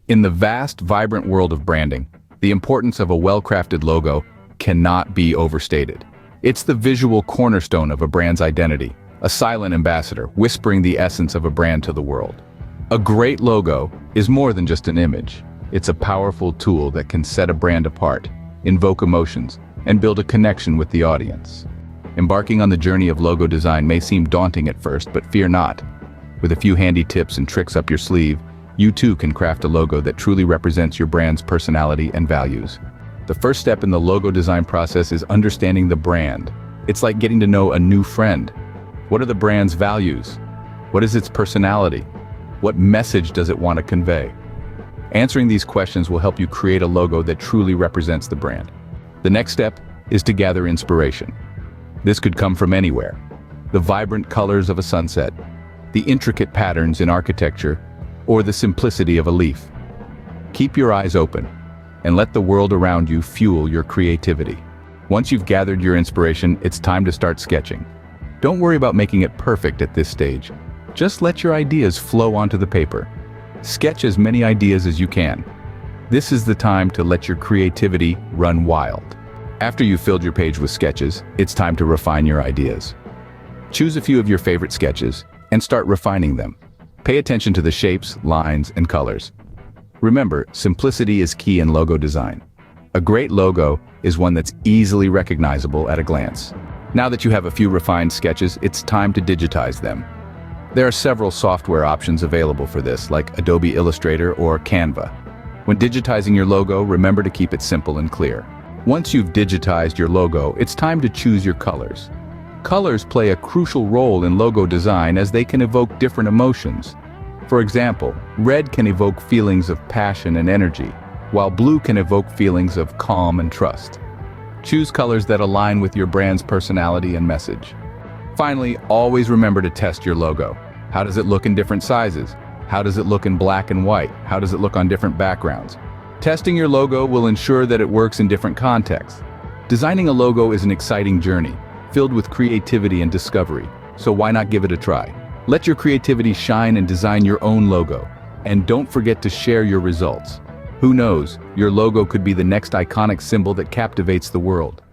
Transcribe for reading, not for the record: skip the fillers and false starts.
In the vast, vibrant world of branding, the importance of a well-crafted logo cannot be overstated. It's the visual cornerstone of a brand's identity, a silent ambassador whispering the essence of a brand to the world. A great logo is more than just an image. It's a powerful tool that can set a brand apart, invoke emotions, and build a connection with the audience. Embarking on the journey of logo design may seem daunting at first, but fear not. With a few handy tips and tricks up your sleeve, you too can craft a logo that truly represents your brand's personality and values. The first step in the logo design process is understanding the brand. It's like getting to know a new friend. What are the brand's values? What is its personality? What message does it want to convey? Answering these questions will help you create a logo that truly represents the brand. The next step is to gather inspiration. This could come from anywhere. The vibrant colors of a sunset, the intricate patterns in architecture, or the simplicity of a leaf. Keep your eyes open and let the world around you fuel your creativity. Once you've gathered your inspiration, it's time to start sketching. Don't worry about making it perfect at this stage. Just let your ideas flow onto the paper. Sketch as many ideas as you can. This is the time to let your creativity run wild. After you've filled your page with sketches, it's time to refine your ideas. Choose a few of your favorite sketches and start refining them. Pay attention to the shapes, lines, and colors. Remember, simplicity is key in logo design. A great logo is one that's easily recognizable at a glance. Now that you have a few refined sketches, it's time to digitize them. There are several software options available for this, like Adobe Illustrator or Canva. When digitizing your logo, remember to keep it simple and clear. Once you've digitized your logo, it's time to choose your colors. Colors play a crucial role in logo design as they can evoke different emotions. For example, red can evoke feelings of passion and energy, while blue can evoke feelings of calm and trust. Choose colors that align with your brand's personality and message. Finally, always remember to test your logo. How does it look in different sizes? How does it look in black and white? How does it look on different backgrounds? Testing your logo will ensure that it works in different contexts. Designing a logo is an exciting journey, filled with creativity and discovery, so why not give it a try? Let your creativity shine and design your own logo. And don't forget to share your results. Who knows, your logo could be the next iconic symbol that captivates the world.